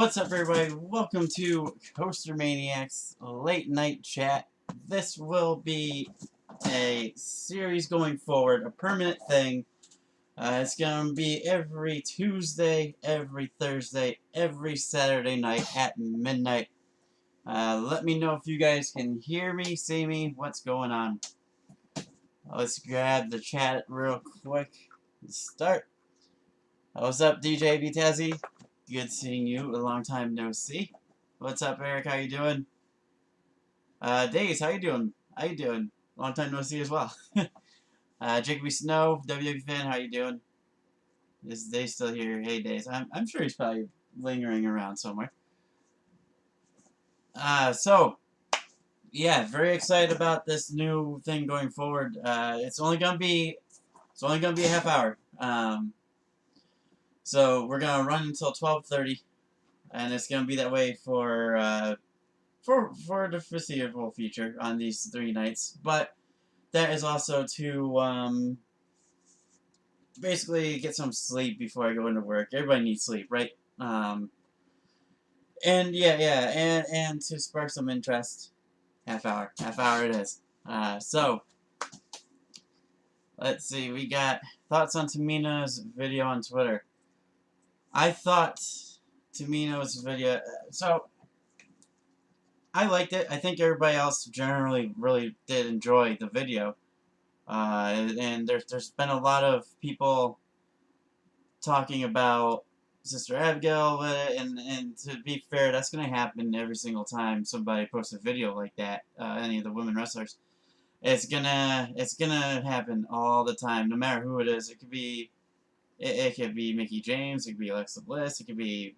What's up, everybody? Welcome to Coaster Maniacs Late Night Chat. This will be a series going forward, a permanent thing. It's going to be every Tuesday, every Thursday, every Saturday night at midnight. Let me know if you guys can hear me, see me, what's going on. Let's grab the chat real quick and start. What's up, DJ Vitazzi? Good seeing you. A long time no see. What's up, Eric? How you doing? Days, how you doing? How you doing? Long time no see as well. Jacoby Snow, WWE fan, how you doing? Is Days still here? Hey, Days. I'm sure he's probably lingering around somewhere. Yeah, very excited about this new thing going forward. It's only gonna be a half hour. So we're gonna run until 12:30, and it's gonna be that way for the foreseeable future on these 3 nights. But that is also to basically get some sleep before I go into work. Everybody needs sleep, right? And and to spark some interest, half hour it is. So let's see. We got thoughts on Tamina's video on Twitter. I thought Tamina's video. So I liked it. I think everybody else generally really did enjoy the video. And there's been a lot of people talking about Sister Abigail with it, and to be fair, that's gonna happen every single time somebody posts a video like that. Any of the women wrestlers, it's gonna happen all the time, no matter who it is. It could be Mickie James, it could be Alexa Bliss, it could be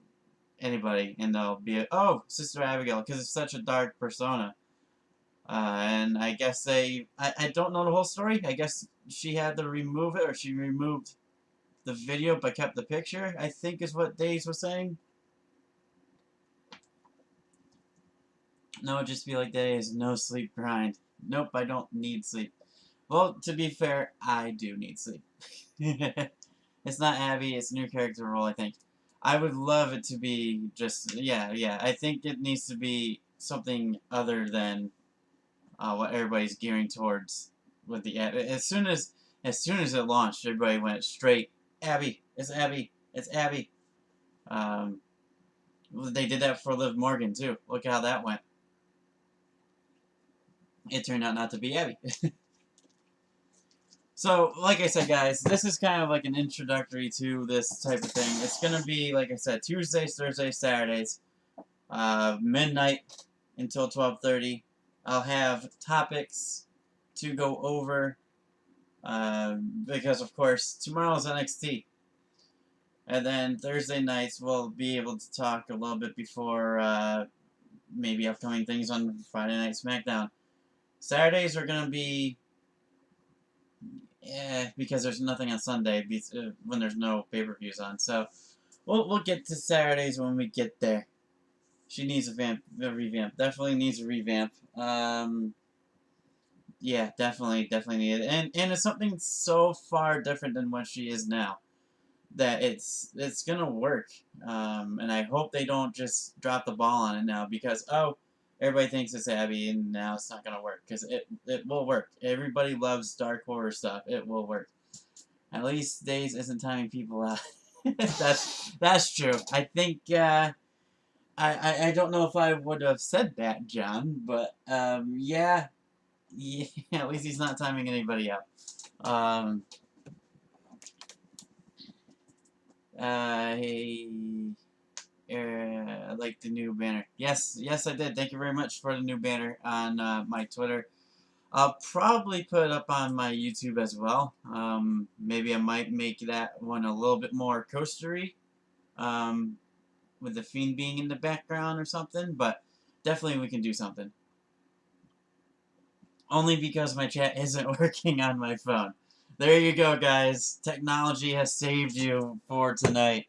anybody, and they'll be Sister Abigail, because it's such a dark persona. And I guess I don't know the whole story. I guess she had to remove it, or she removed the video but kept the picture, I think is what Days was saying. No, just be like Days, no sleep grind. Nope, I don't need sleep. Well, to be fair, I do need sleep. It's not Abby, it's a new character role, I think. I would love it to be just, yeah, I think it needs to be something other than what everybody's gearing towards with the Abby. As soon as it launched, everybody went straight, Abby, it's Abby, it's Abby. They did that for Liv Morgan too. Look how that went. It turned out not to be Abby. So, like I said, guys, this is kind of like an introductory to this type of thing. It's gonna be, like I said, Tuesdays, Thursdays, Saturdays, midnight until 12:30. I'll have topics to go over, because of course tomorrow's NXT, and then Thursday nights we'll be able to talk a little bit before maybe upcoming things on Friday Night SmackDown. Saturdays are gonna be because there's nothing on Sunday when there's no pay-per-views on. So we'll get to Saturdays when we get there. She needs a revamp. Definitely needs a revamp. Yeah, definitely need it. And it's something so far different than what she is now that it's gonna work. And I hope they don't just drop the ball on it now, because everybody thinks it's Abby and now it's not gonna work, because it will work. Everybody loves dark horror stuff. It will work. At least Days isn't timing people out. That's true. I think I don't know if I would have said that, John, but yeah, at least he's not timing anybody out. Hey, I like the new banner. Yes, I did. Thank you very much for the new banner on my Twitter. I'll probably put it up on my YouTube as well. Maybe I might make that one a little bit more coastery, with the Fiend being in the background or something, but definitely we can do something. Only because my chat isn't working on my phone. There you go, guys. Technology has saved you for tonight.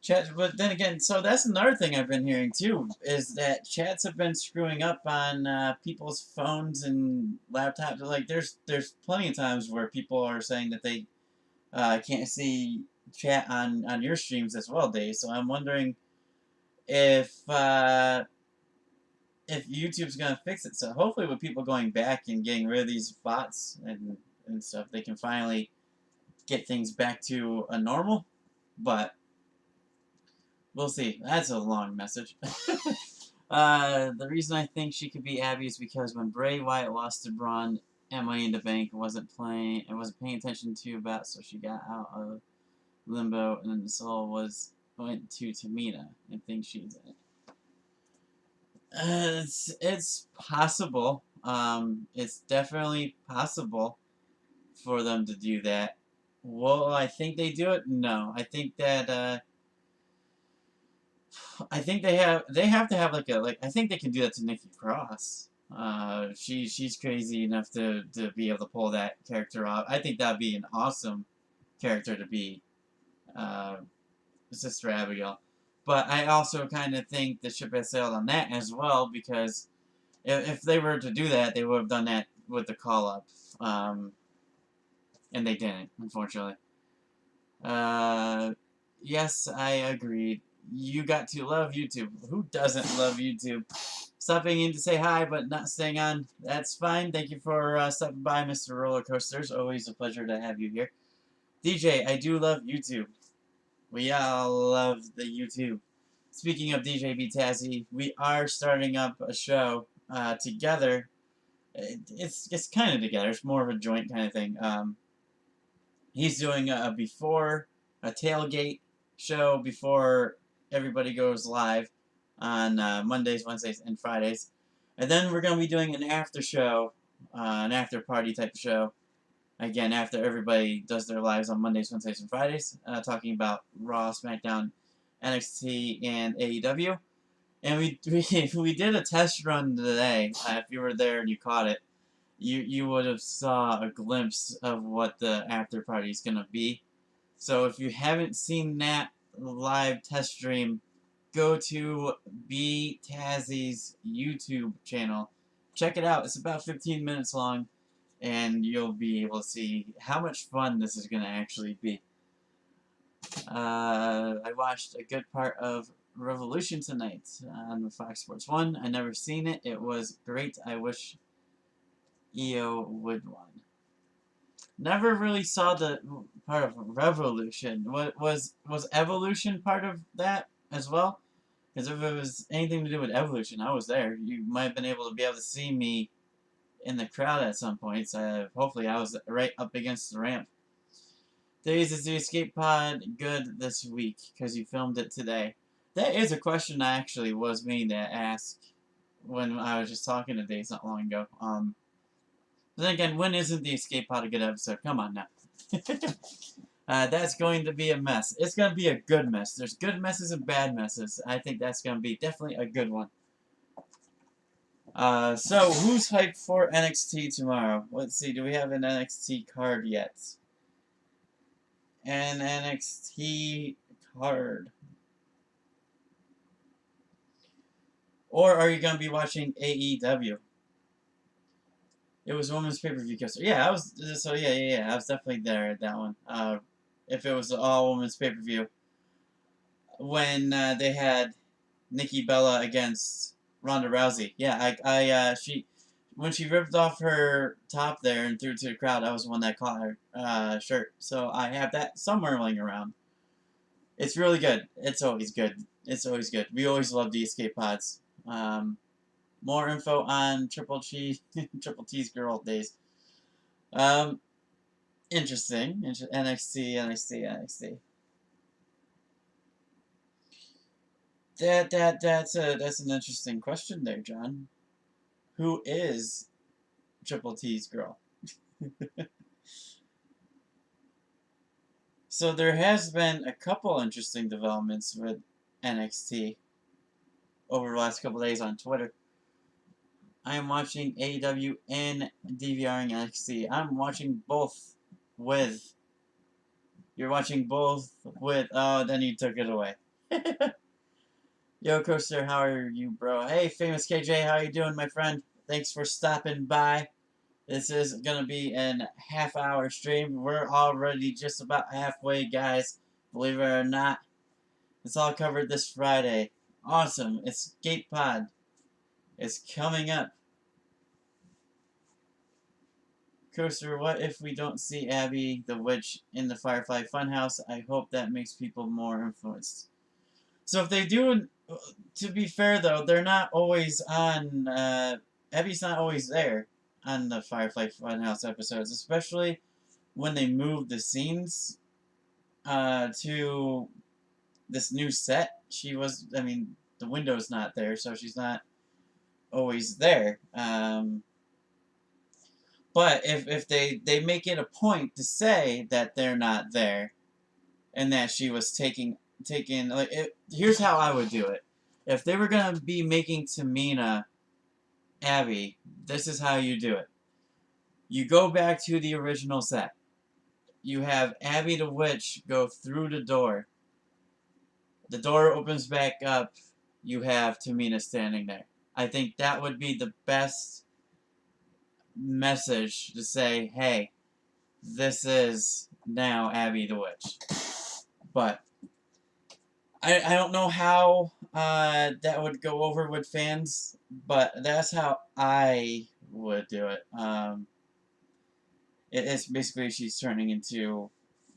Chat, but then again, so that's another thing I've been hearing too, is that chats have been screwing up on people's phones and laptops. Like, there's plenty of times where people are saying that they can't see chat on your streams as well, Dave. So I'm wondering if YouTube's gonna fix it. So hopefully, with people going back and getting rid of these bots and stuff, they can finally get things back to a normal. But we'll see. That's a long message. The reason I think she could be Abby is because when Bray Wyatt lost to Braun at Money in the Bank, wasn't paying attention to about, so she got out of Limbo, and then the soul went to Tamina. I think she's in it. It's possible. It's definitely possible for them to do that. Well, I think they do it. No, I think that I think they have to have I think they can do that to Nikki Cross. She's crazy enough to be able to pull that character off. I think that'd be an awesome character to be Sister Abigail. But I also kind of think the ship has sailed on that as well, because if they were to do that, they would have done that with the call up, and they didn't, unfortunately. Yes, I agreed. You got to love YouTube. Who doesn't love YouTube? Stopping in to say hi, but not staying on. That's fine. Thank you for stopping by, Mr. Roller Coasters. Always a pleasure to have you here. DJ, I do love YouTube. We all love the YouTube. Speaking of DJ B Tazzy, we are starting up a show together. It's kind of together. It's more of a joint kind of thing. He's doing a tailgate show before everybody goes live on Mondays, Wednesdays, and Fridays. And then we're going to be doing an after show, an after party type of show. Again, after everybody does their lives on Mondays, Wednesdays, and Fridays, talking about Raw, SmackDown, NXT, and AEW. And we did a test run today. If you were there and you caught it, you would have saw a glimpse of what the after party is going to be. So if you haven't seen that live test stream, go to B Tazzy's YouTube channel. Check it out. It's about 15 minutes long, and you'll be able to see how much fun this is going to actually be. I watched a good part of Revolution tonight on Fox Sports 1. I never seen it. It was great. I wish EO would won. Never really saw the part of Revolution. Was Evolution part of that as well? Because if it was anything to do with Evolution, I was there. You might have been able to see me in the crowd at some points. Hopefully I was right up against the ramp. Days, is the escape pod good this week? Because you filmed it today. That is a question I actually was meaning to ask when I was just talking to Days not long ago. But then again, when isn't the escape pod a good episode? Come on now. That's going to be a mess. It's going to be a good mess. There's good messes and bad messes. I think that's going to be definitely a good one. So, who's hyped for NXT tomorrow? Let's see, do we have an NXT card yet? An NXT card. Or are you going to be watching AEW? It was women's pay-per-view yesterday. Yeah, I was. So yeah. I was definitely there at that one. If it was all women's pay-per-view, when they had Nikki Bella against Ronda Rousey. Yeah, when she ripped off her top there and threw it to the crowd, I was the one that caught her shirt. So I have that somewhere laying around. It's really good. It's always good. It's always good. We always love the escape pods. More info on Triple T's girl days. Interesting. NXT. That's an interesting question there, John. Who is Triple T's girl? So there has been a couple interesting developments with NXT over the last couple days on Twitter. I am watching AEW and DVRing NXT. I'm watching both with. You're watching both with. Oh, then you took it away. Yo, Coaster, how are you, bro? Hey, Famous KJ, how you doing, my friend? Thanks for stopping by. This is gonna be an half-hour stream. We're already just about halfway, guys. Believe it or not, it's all covered this Friday. Awesome. Escape Pod is coming up. Coaster, what if we don't see Abby the Witch in the Firefly Funhouse? I hope that makes people more influenced. So if they do, to be fair though, they're not always on, Abby's not always there on the Firefly Funhouse episodes, especially when they move the scenes to this new set. The window's not there, so she's not always there. But if they make it a point to say that they're not there, and that she was taking here's how I would do it. If they were gonna be making Tamina Abby, this is how you do it. You go back to the original set. You have Abby the Witch go through the door. The door opens back up. You have Tamina standing there. I think that would be the best message to say, hey, this is now Abby the Witch. But I don't know how that would go over with fans, but that's how I would do it. It's basically she's turning into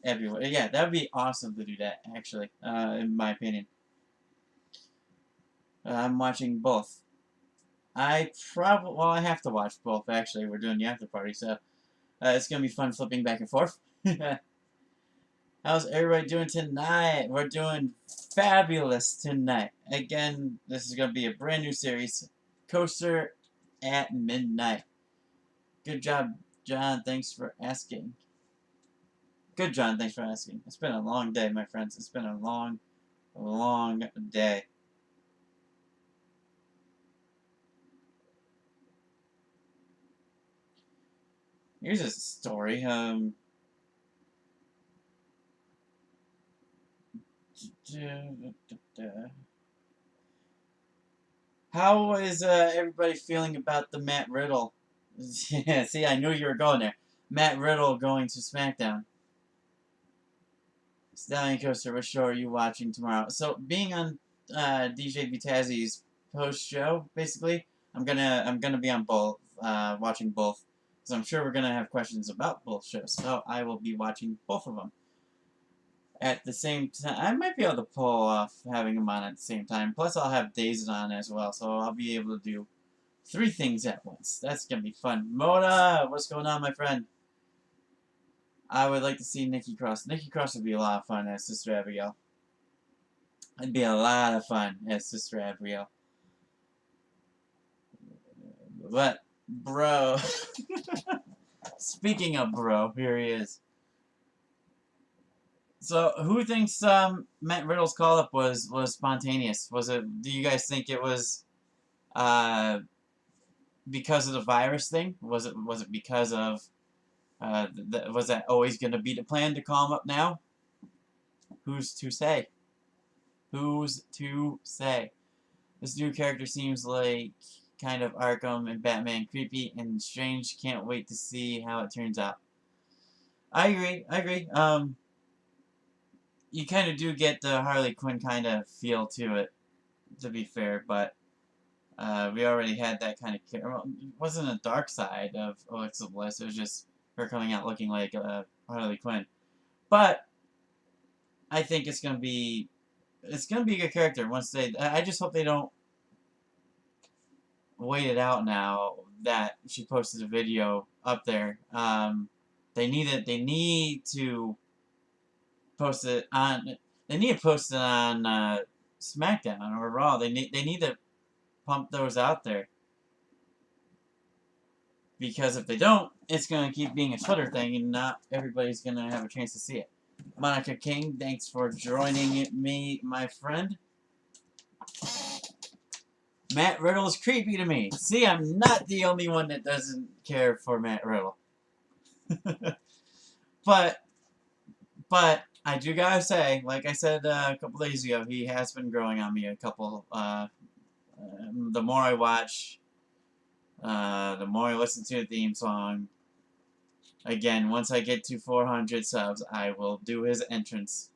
everyone. Yeah, that would be awesome to do that, actually, in my opinion. I'm watching both. I have to watch both, actually. We're doing the after party, so it's going to be fun flipping back and forth. How's everybody doing tonight? We're doing fabulous tonight. Again, this is going to be a brand new series, Coaster at Midnight. Good job, John. Thanks for asking. Good, John. Thanks for asking. It's been a long day, my friends. It's been a long, long day. Here's a story. How is everybody feeling about the Matt Riddle? Yeah, see, I knew you were going there. Matt Riddle going to SmackDown. Stallion Coaster, what show are you watching tomorrow? So, being on DJ Vitazzi's post show, basically, I'm gonna be on both, watching both, because I'm sure we're gonna have questions about both shows. So I will be watching both of them at the same time. I might be able to pull off having them on at the same time. Plus, I'll have Days on as well, so I'll be able to do 3 things at once. That's gonna be fun. Mona, what's going on, my friend? I would like to see Nikki Cross. Nikki Cross would be a lot of fun as Sister Abigail. It'd be a lot of fun as Sister Abigail. But, bro. Speaking of bro, here he is. So, who thinks Matt Riddle's call-up was spontaneous? Do you guys think it was because of the virus thing? Was it because of was that always going to be the plan to call him up now? Who's to say? Who's to say? This new character seems like kind of Arkham and Batman, creepy and strange. Can't wait to see how it turns out. I agree. You kind of do get the Harley Quinn kind of feel to it, to be fair, but we already had that kind of character. Well, it wasn't a dark side of Alexa Bliss, it was just her coming out looking like Harley Quinn. But I think it's gonna be a good character once I just hope they don't wait it out now that she posted a video up there. They need to post it on. They need to post it on SmackDown or Raw. They need to pump those out there. Because if they don't, it's going to keep being a Twitter thing and not everybody's going to have a chance to see it. Monica King, thanks for joining me, my friend. Matt Riddle is creepy to me. See, I'm not the only one that doesn't care for Matt Riddle. But I do gotta say, like I said a couple days ago, he has been growing on me a couple, the more I watch, the more I listen to the theme song. Again, once I get to 400 subs, I will do his entrance.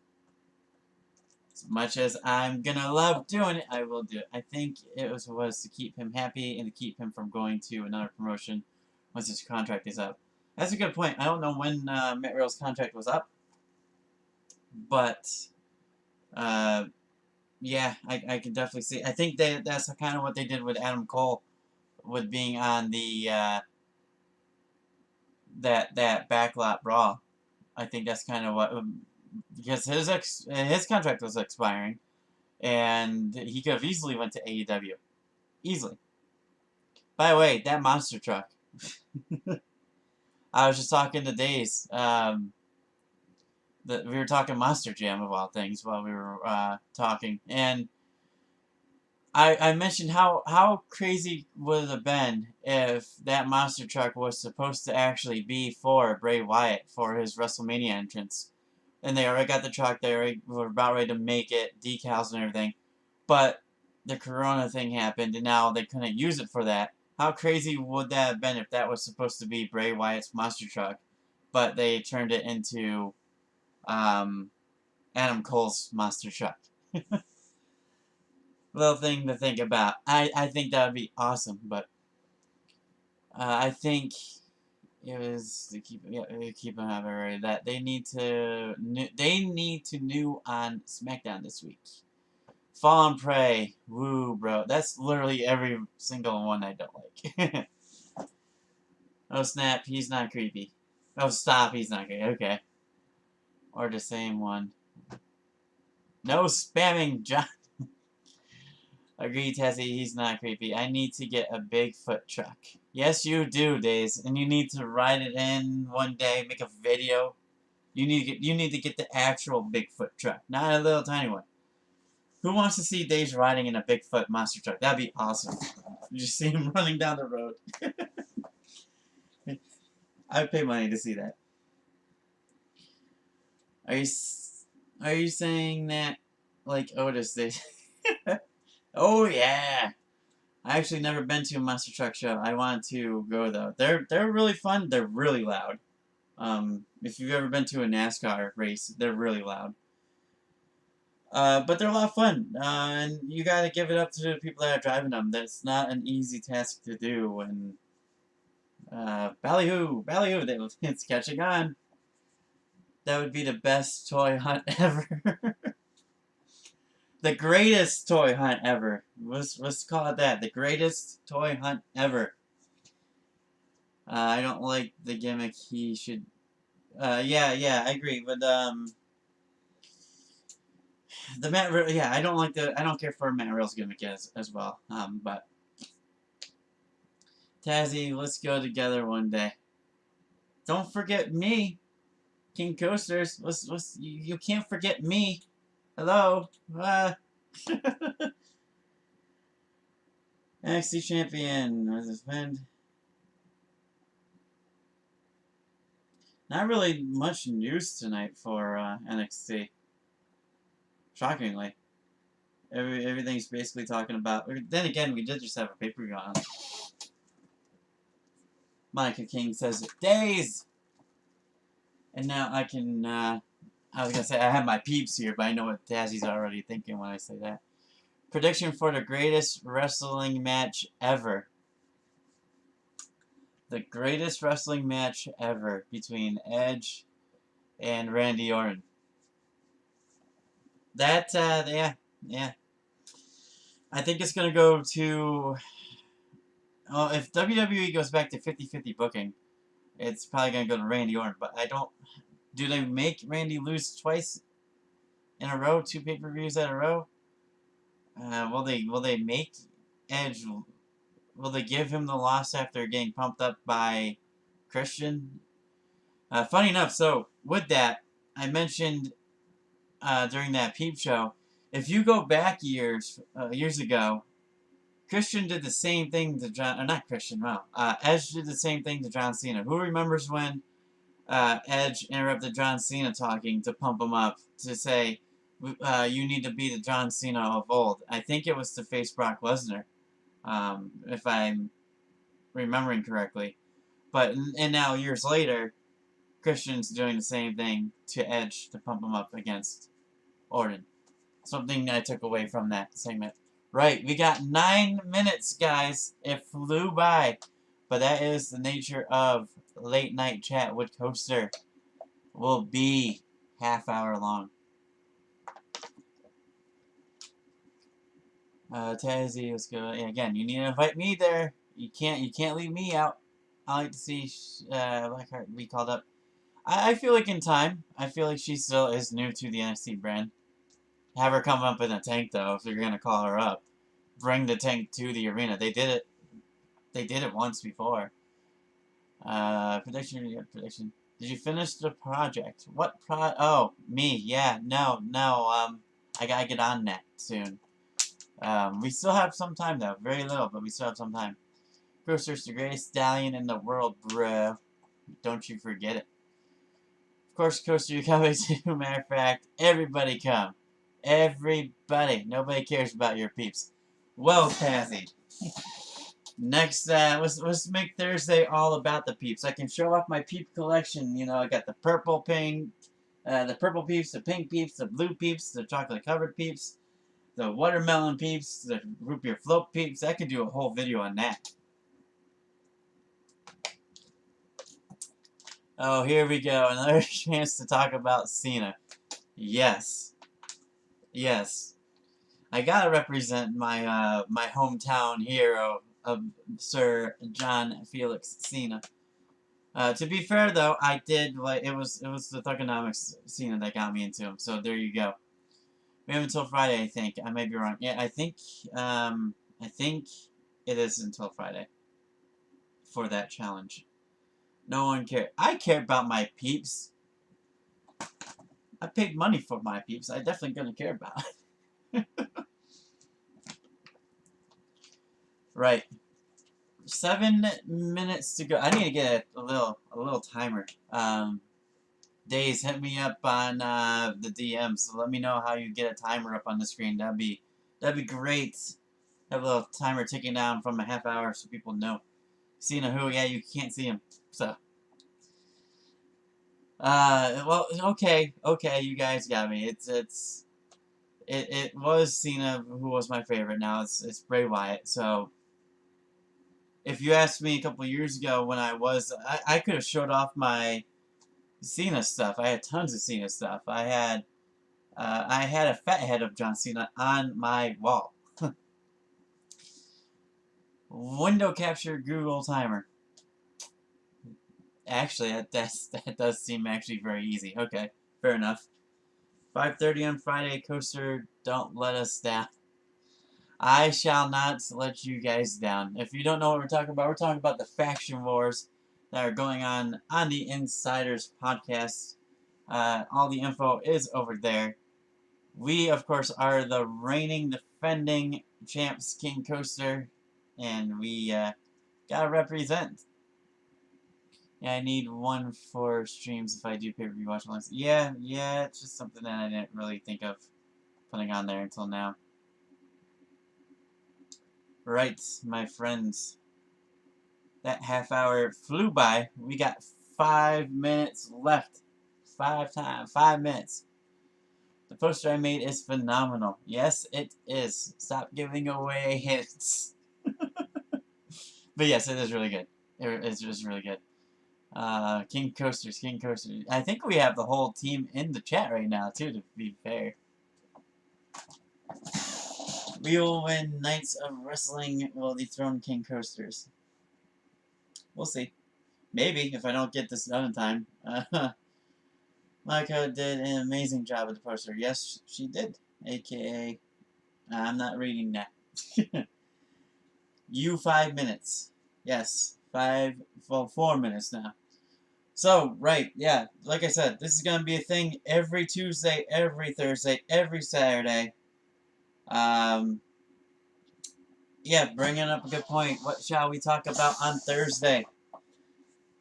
As much as I'm gonna love doing it, I will do it. I think it was to keep him happy and to keep him from going to another promotion once his contract is up. That's a good point. I don't know when Matt Riddle's contract was up, but yeah, I can definitely see. I think that's kind of what they did with Adam Cole, with being on the that backlot Raw. I think that's kind of what, because his contract was expiring, and he could have easily went to AEW, easily. By the way, that monster truck. I was just talking to Days. We were talking Monster Jam of all things while we were talking, and I mentioned how crazy would it have been if that monster truck was supposed to actually be for Bray Wyatt for his WrestleMania entrance. And they already got the truck, they were about ready to make it, decals and everything. But the Corona thing happened, and now they couldn't use it for that. How crazy would that have been if that was supposed to be Bray Wyatt's monster truck, but they turned it into Adam Cole's monster truck? Little thing to think about. I think that would be awesome, but I think it was to keep them happy already that they need to new on SmackDown this week. Fall and Prey, woo, bro. That's literally every single one I don't like. Oh snap, he's not creepy. Oh stop, he's not creepy. Okay, or the same one. No spamming, John. Agreed, Tessie, he's not creepy. I need to get a Bigfoot truck. Yes, you do, Days. And you need to ride it in one day, make a video. You need to get the actual Bigfoot truck, not a little tiny one. Who wants to see Days riding in a Bigfoot monster truck? That'd be awesome. You just see him running down the road. I would pay money to see that. Are you saying that like Otis did? Oh yeah. I actually never been to a monster truck show. I want to go though. They're really fun. They're really loud. If you've ever been to a NASCAR race, they're really loud. But they're a lot of fun. And you gotta give it up to the people that are driving them. That's not an easy task to do. And ballyhoo, it's catching on. That would be the best toy hunt ever. The greatest toy hunt ever. Let's call it that. The greatest toy hunt ever. I don't like the gimmick. He should. Yeah, I agree. But the Matt Riddle. Yeah, I don't care for Matt Riddle's gimmick as well. But Tazzy, let's go together one day. Don't forget me, King Coasters. You can't forget me. Hello. NXT champion was defend. Not really much news tonight for NXT. Shockingly, everything's basically talking about. Then again, we did just have a pay-per-view on. Monica King says Days, and now I can. I was gonna say I have my peeps here, but I know what Tazzy's already thinking when I say that. Prediction for the greatest wrestling match ever. The greatest wrestling match ever between Edge and Randy Orton. That, yeah. I think it's gonna go to. Well, if WWE goes back to 50-50 booking, it's probably gonna go to Randy Orton. But I don't. Do they make Randy lose twice in a row, 2 pay-per-views in a row? Will they make Edge? Will they give him the loss after getting pumped up by Christian? Funny enough, so with that, I mentioned during that peep show, if you go back years ago, Christian did the same thing to John. Or not Christian, wow. Edge did the same thing to John Cena. Who remembers when Edge interrupted John Cena talking to pump him up, to say, you need to be the John Cena of old? I think it was to face Brock Lesnar, if I'm remembering correctly. But, and now years later, Christian's doing the same thing to Edge to pump him up against Orton. something I took away from that segment. Right, we got 9 minutes, guys. It flew by. But that is the nature of late night chat with Coaster. Will be half-hour long. Tazzy, let's go. And again, you need to invite me there. You can't leave me out. I like to see Blackheart be called up. I feel like in time, I feel like she still is new to the NXT brand. Have her come up in a tank though, if you're gonna call her up. Bring the tank to the arena. They did it. They did it once before. Prediction. Prediction. Did you finish the project? What Oh, me. Yeah. No. I gotta get on that soon. We still have some time though. Very little, but we still have some time. Coaster's the greatest stallion in the world, bro. Don't you forget it. Of course, Coaster, you're coming too. Matter of fact, everybody come. Everybody. Nobody cares about your peeps. Well, Tazzy. Next, let's make Thursday all about the peeps. I can show off my peep collection. You know, I got the purple peeps, the pink peeps, the blue peeps, the chocolate-covered peeps, the watermelon peeps, the root beer float peeps. I could do a whole video on that. Oh, here we go. Another chance to talk about Cena. Yes. Yes. I gotta represent my my hometown hero of Sir John Felix Cena. To be fair though, I did like it was the Thugonomics Cena that got me into him. So there you go. We have until Friday, I think. I may be wrong. Yeah, I think it is until Friday for that challenge. No one cares. I care about my peeps. I paid money for my peeps. I definitely gonna care about it. Right. 7 minutes to go. I need to get a little timer. Days, hit me up on the DMs. So let me know how you get a timer up on the screen. That'd be great. Have a little timer ticking down from a half hour so people know. Cena who? Yeah, you can't see him. So. Well, okay, you guys got me. It was Cena who was my favorite. Now it's Bray Wyatt. So, if you asked me a couple years ago when I could have showed off my Cena stuff. I had tons of Cena stuff. I had a fat head of John Cena on my wall. Window capture Google timer. Actually, that does seem actually very easy. Okay, fair enough. 5:30 on Friday, Coaster, don't let us down. I shall not let you guys down. If you don't know what we're talking about the faction wars that are going on the Insiders podcast. All the info is over there. We, of course, are the reigning, defending champs, King Coaster, and we gotta represent. Yeah, I need one for streams if I do pay-per-view watch alongs. Yeah, it's just something that I didn't really think of putting on there until now. Right, my friends. That half hour flew by. We got 5 minutes left. 5 minutes. The poster I made is phenomenal. Yes, it is. Stop giving away hints. But yes, it is really good. It's just really good. King Coasters. I think we have the whole team in the chat right now, too, to be fair. We will win. Knights of Wrestling will dethrone King Coasters. We'll see. Maybe, if I don't get this done in time. Monica did an amazing job with the poster. Yes, she did. AKA, I'm not reading that. You 5 minutes. Yes, 4 minutes now. So, right, yeah, like I said, this is going to be a thing every Tuesday, every Thursday, every Saturday. Yeah, bringing up a good point. What shall we talk about on Thursday?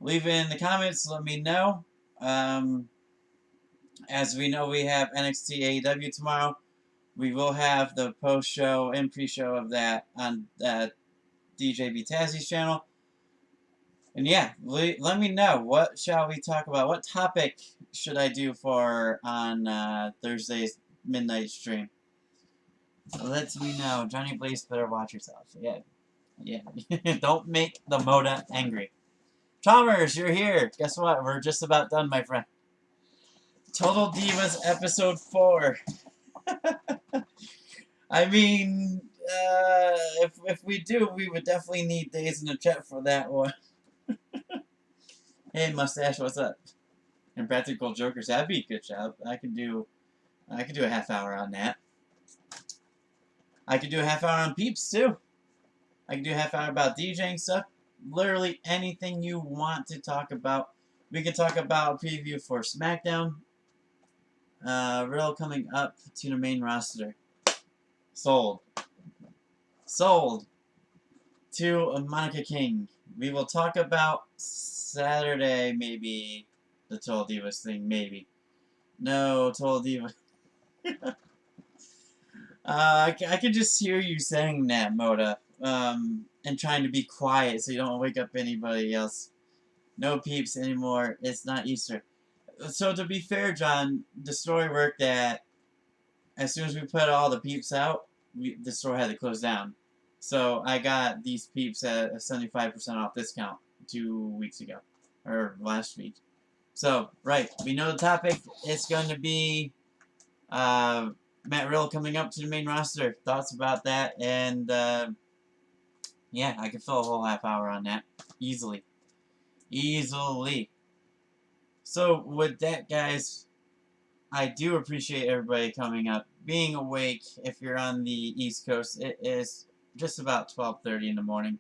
Leave it in the comments, let me know. As we know, we have NXT AEW tomorrow. We will have the post-show and pre-show of that on DJ B. Tazzy's channel. And yeah, let me know. What shall we talk about? What topic should I do for on Thursday's midnight stream? lets me know. Johnny Blaze better watch yourself. Yeah. Yeah. Don't make the Moda angry. Chalmers, you're here. Guess what? We're just about done, my friend. Total Divas episode 4. I mean, if we do, we would definitely need days in the chat for that one. Hey, Mustache, what's up? Impractical Jokers, that'd be a good job. I could do a half hour on that. I could do a half hour on Peeps too. I could do a half hour about DJing stuff. Literally anything you want to talk about. We could talk about a preview for SmackDown. Riddle coming up to the main roster. Sold. Sold to Monica King. We will talk about Saturday, maybe. The Total Divas thing, maybe. No, Total Divas. I could just hear you saying that, Moda. And trying to be quiet so you don't wake up anybody else. No Peeps anymore. It's not Easter. So to be fair, John, the story worked that as soon as we put all the Peeps out, the store had to close down. So I got these Peeps at a 75% off discount 2 weeks ago. Or last week. So, right, we know the topic. It's going to be Matt Riddle coming up to the main roster. Thoughts about that, and yeah, I could fill a whole half hour on that. Easily. Easily. So, with that, guys, I do appreciate everybody coming up. Being awake, if you're on the East Coast, it is just about 12:30 in the morning.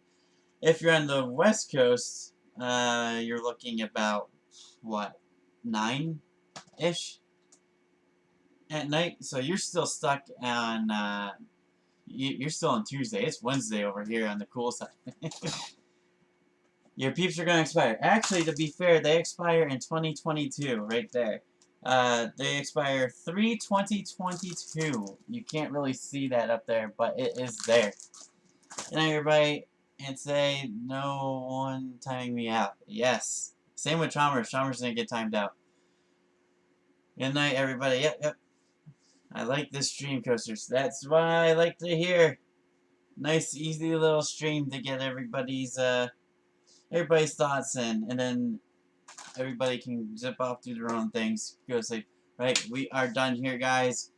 If you're on the West Coast, you're looking about, what, 9-ish at night? So you're still stuck on, you're still on Tuesday. It's Wednesday over here on the cool side. Your Peeps are going to expire. Actually, to be fair, they expire in 2022, right there. They expire 3/20/22. You can't really see that up there, but it is there. Good night, everybody, and say no one timing me out. Yes. Same with Chalmers. Chalmers didn't get timed out. Good night, everybody. Yep. I like this stream, coasters. That's why I like to hear. Nice, easy little stream to get everybody's thoughts in, and then everybody can zip off, do their own things, go to sleep. Right, we are done here, guys.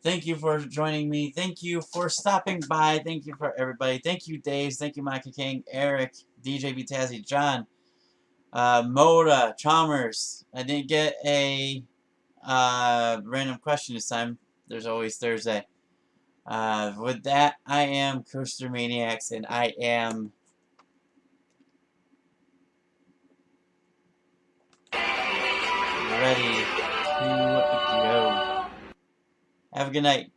Thank you for joining me. Thank you for stopping by. Thank you for everybody. Thank you, Dave. Thank you, Monica King, Eric, DJ Vitazzi, John, Moda, Chalmers. I didn't get a random question this time. There's always Thursday. With that, I am Coaster Maniacs, and I am ready to go. Have a good night.